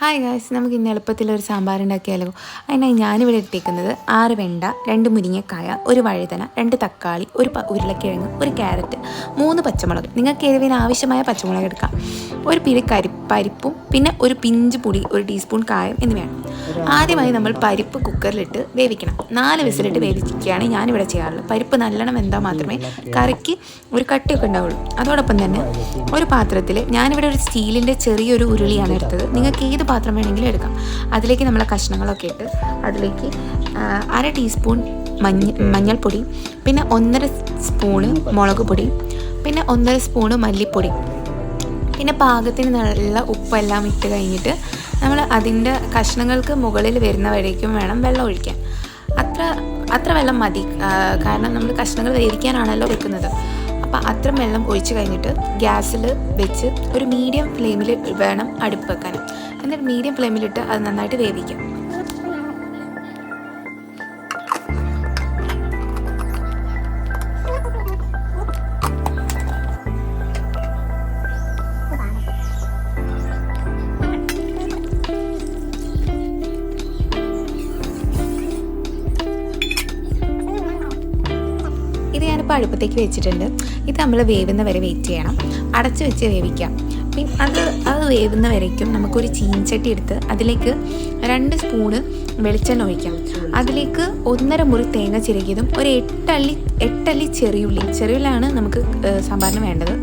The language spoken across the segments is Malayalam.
ഹായ് ഗായ്സ്, നമുക്ക് ഇന്ന് എളുപ്പത്തിലൊരു സാമ്പാർ ഉണ്ടാക്കിയാലോ. അതിനായി ഞാനിവിടെ ഇട്ടേക്കുന്നത് 6 വെണ്ട, 2 മുരിങ്ങക്കായ, 1 വഴുതന, 2 തക്കാളി, 1 ഉരുളക്കിഴങ്ങ്, 1 ക്യാരറ്റ്, 3 പച്ചമുളക്. നിങ്ങൾക്ക് എരിവിന് ആവശ്യമായ പച്ചമുളക് എടുക്കാം. ഒരു പിടി പരിപ്പും പിന്നെ ഒരു പിഞ്ച് പൊടി, 1 ടീസ്പൂൺ കായം എന്നിവയാണ്. ആദ്യമായി നമ്മൾ പരിപ്പ് കുക്കറിലിട്ട് വേവിക്കണം. 4 വിസിലിട്ട് വേവിക്കുകയാണ് ഞാനിവിടെ ചെയ്യാറുള്ളത്. പരിപ്പ് നല്ലോണം വെന്താൽ മാത്രമേ കറിക്ക് ഒരു കട്ടിയൊക്കെ ഉണ്ടാവുള്ളൂ. അതോടൊപ്പം തന്നെ ഒരു പാത്രത്തിൽ ഞാനിവിടെ ഒരു സ്റ്റീലിൻ്റെ ചെറിയൊരു ഉരുളിയാണ് എടുത്തത്. നിങ്ങൾക്ക് ഏത് പാത്രം വേണമെങ്കിലും എടുക്കാം. അതിലേക്ക് നമ്മളെ കഷ്ണങ്ങളൊക്കെ ഇട്ട് അതിലേക്ക് 1/2 ടീസ്പൂൺ മഞ്ഞൾപ്പൊടി, പിന്നെ 1.5 സ്പൂണ് മുളക് പൊടി, പിന്നെ 1.5 സ്പൂണ് മല്ലിപ്പൊടി, പിന്നെ പാകത്തിന് നല്ല ഉപ്പെല്ലാം ഇട്ട് കഴിഞ്ഞിട്ട് നമ്മൾ അതിൻ്റെ കഷ്ണങ്ങൾക്ക് മുകളിൽ വരുന്ന വരേക്കും വേണം വെള്ളം ഒഴിക്കാൻ. അത്ര വെള്ളം മതി, കാരണം നമ്മൾ കഷ്ണങ്ങൾ വേവിക്കാനാണല്ലോ വെക്കുന്നത്. അപ്പോൾ അത്ര വെള്ളം ഒഴിച്ച് കഴിഞ്ഞിട്ട് ഗ്യാസിൽ വെച്ച് ഒരു മീഡിയം ഫ്ലെയിമിൽ വേണം അടുപ്പ് വെക്കാൻ. എന്നിട്ട് മീഡിയം ഫ്ലെയിമിലിട്ട് അത് നന്നായിട്ട് വേവിക്കാം. ഇത് ഞാനിപ്പോൾ അടുപ്പത്തേക്ക് വെച്ചിട്ടുണ്ട്. ഇത് നമ്മൾ വേവുന്ന വരെ വെയിറ്റ് ചെയ്യണം. അടച്ച് വെച്ച് വേവിക്കാം. പിന്നെ അത് വേവുന്ന വരയ്ക്കും നമുക്കൊരു ചീൻചട്ടി എടുത്ത് അതിലേക്ക് 2 സ്പൂണ് വെളിച്ചെണ്ണ ഒഴിക്കാം. അതിലേക്ക് 1.5 മുറി തേങ്ങ ചിരകിയതും ഒരു 8 ചെറിയുള്ളിയാണ് നമുക്ക് സാമ്പാറിന് വേണ്ടത്.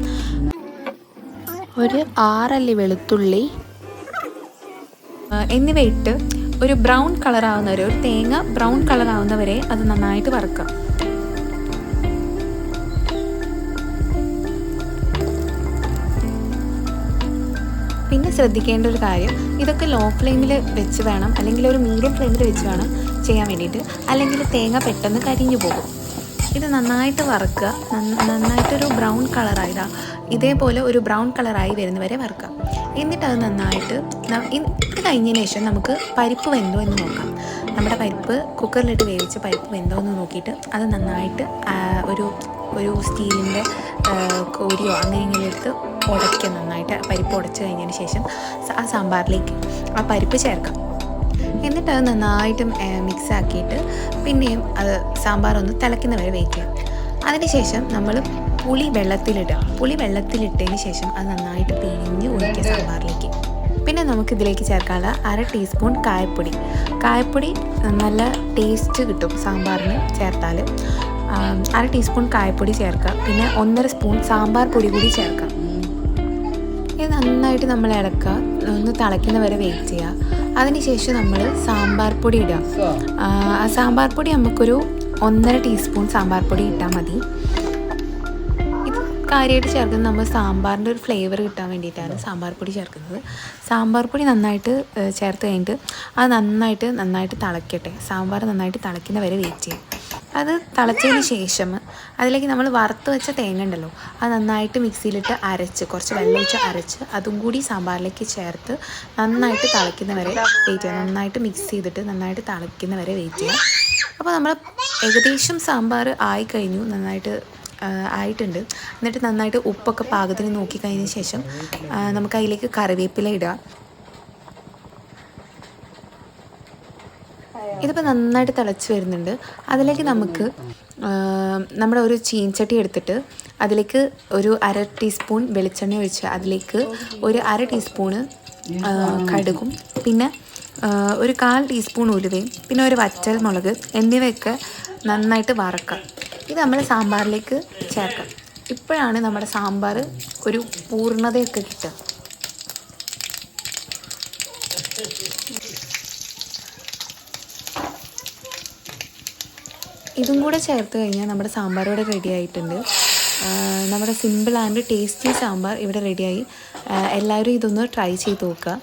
ഒരു 6 അല്ലി വെളുത്തുള്ളി എന്നിവ ഇട്ട് ഒരു ബ്രൗൺ കളറാവുന്നവരെ, ഒരു തേങ്ങ ബ്രൗൺ കളറാവുന്നവരെ അത് നന്നായിട്ട് വറുക്കാം. പിന്നെ ശ്രദ്ധിക്കേണ്ട ഒരു കാര്യം, ഇതൊക്കെ ലോ ഫ്ലെയിമിൽ വെച്ച് വേണം, അല്ലെങ്കിൽ ഒരു മീഡിയം ഫ്ലെയിമിൽ വെച്ച് വേണം ചെയ്യാൻ വേണ്ടിയിട്ട്. അല്ലെങ്കിൽ തേങ്ങ പെട്ടെന്ന് കരിഞ്ഞു പോകും. ഇത് നന്നായിട്ട് വറുക്കുക. നന്നായിട്ടൊരു ബ്രൗൺ കളറായതാ, ഇതേപോലെ ഒരു ബ്രൗൺ കളറായി വരുന്നവരെ വറുക്കുക. എന്നിട്ട് അത് നന്നായിട്ട് ഇത് കഴിഞ്ഞതിന് ശേഷം നമുക്ക് പരിപ്പ് വെന്തോ എന്ന് നോക്കാം. നമ്മുടെ പരിപ്പ് കുക്കറിലിട്ട് വേവിച്ച് പരിപ്പ് വെന്തോ എന്ന് നോക്കിയിട്ട് അത് നന്നായിട്ട് ഒരു സ്റ്റീലിൻ്റെ കോരിയോ അങ്ങനെ എടുത്ത് ഉടയ്ക്കുക. നന്നായിട്ട് പരിപ്പ് ഉടച്ച് കഴിഞ്ഞതിന് ശേഷം ആ സാമ്പാറിലേക്ക് ആ പരിപ്പ് ചേർക്കാം. എന്നിട്ട് അത് നന്നായിട്ട് മിക്സ് ആക്കിയിട്ട് പിന്നെയും അത് സാമ്പാർ ഒന്ന് തിളയ്ക്കുന്ന വരെ വെയിറ്റ് ചെയ്യാം. അതിനുശേഷം നമ്മൾ പുളി വെള്ളത്തിലിട്ടതിന് ശേഷം അത് നന്നായിട്ട് പിഴിഞ്ഞ് ഒഴിക്കുക സാമ്പാറിലേക്ക്. പിന്നെ നമുക്കിതിലേക്ക് ചേർക്കാനുള്ള 1/2 ടീസ്പൂൺ കായപ്പൊടി നല്ല ടേസ്റ്റ് കിട്ടും സാമ്പാറിന് ചേർത്താൽ. 1/2 ടീസ്പൂൺ കായപ്പൊടി ചേർക്കുക. പിന്നെ 1.5 സ്പൂൺ സാമ്പാർ പൊടി കൂടി ചേർക്കാം. ഇത് നന്നായിട്ട് നമ്മൾ ഇളക്കുക, ഒന്ന് തിളയ്ക്കുന്ന വരെ വെയിറ്റ് ചെയ്യുക. അതിനുശേഷം നമ്മൾ സാമ്പാർ പൊടി ഇടുക. സാമ്പാർ പൊടി നമുക്കൊരു 1.5 ടീസ്പൂൺ സാമ്പാർ പൊടി ഇട്ടാൽ മതി. ഇത് കാര്യമായിട്ട് ചേർക്കുന്നത് നമ്മൾ സാമ്പാറിൻ്റെ ഒരു ഫ്ലേവർ കിട്ടാൻ വേണ്ടിയിട്ടാണ് സാമ്പാർ പൊടി ചേർക്കുന്നത്. സാമ്പാർ പൊടി നന്നായിട്ട് ചേർത്ത് കഴിഞ്ഞിട്ട് അത് നന്നായിട്ട് തിളയ്ക്കട്ടെ. സാമ്പാർ നന്നായിട്ട് തിളയ്ക്കുന്ന വരെ വെയിറ്റ് ചെയ്യാം. അത് തിളച്ചതിന് ശേഷം അതിലേക്ക് നമ്മൾ വറുത്ത് വെച്ച തേങ്ങ ഉണ്ടല്ലോ, അത് നന്നായിട്ട് മിക്സിയിലിട്ട് കുറച്ച് വെള്ളം ഒഴിച്ച് അരച്ച് അതും കൂടി സാമ്പാറിലേക്ക് ചേർത്ത് നന്നായിട്ട് തിളയ്ക്കുന്ന വരെ വെയിറ്റ് ചെയ്യാം. നന്നായിട്ട് മിക്സ് ചെയ്തിട്ട് നന്നായിട്ട് തിളയ്ക്കുന്ന വരെ വെയിറ്റ് ചെയ്യാം. അപ്പോൾ നമ്മൾ ഏകദേശം സാമ്പാർ ആയിക്കഴിഞ്ഞു, നന്നായിട്ട് ആയിട്ടുണ്ട്. എന്നിട്ട് നന്നായിട്ട് ഉപ്പൊക്കെ പാകത്തിന് നോക്കിക്കഴിഞ്ഞതിന് ശേഷം നമുക്ക് അതിലേക്ക് കറിവേപ്പില ഇടുക. ഇതിപ്പോൾ നന്നായിട്ട് തിളച്ച് വരുന്നുണ്ട്. അതിലേക്ക് നമുക്ക് നമ്മുടെ ഒരു ചീൻചട്ടി എടുത്തിട്ട് അതിലേക്ക് ഒരു 1/2 ടീസ്പൂൺ വെളിച്ചെണ്ണ ഒഴിച്ച് അതിലേക്ക് ഒരു 1/2 ടീസ്പൂണ് കടുകും, പിന്നെ ഒരു 1/4 ടീസ്പൂൺ ഉലുവയും, പിന്നെ ഒരു വറ്റൽ മുളക് എന്നിവയൊക്കെ നന്നായിട്ട് വറക്കാം. ഇത് നമ്മൾ സാമ്പാറിലേക്ക് ചേർക്കാം. ഇപ്പോഴാണ് നമ്മുടെ സാമ്പാർ ഒരു പൂർണ്ണതയൊക്കെ കിട്ടുക. ഇതും കൂടെ ചേർത്ത് കഴിഞ്ഞാൽ നമ്മുടെ സാമ്പാർ ഇവിടെ റെഡി ആയിട്ടുണ്ട്. നമ്മുടെ സിമ്പിൾ ആൻഡ് ടേസ്റ്റി സാമ്പാർ ഇവിടെ റെഡിയായി. എല്ലാവരും ഇതൊന്ന് ട്രൈ ചെയ്ത് നോക്കുക.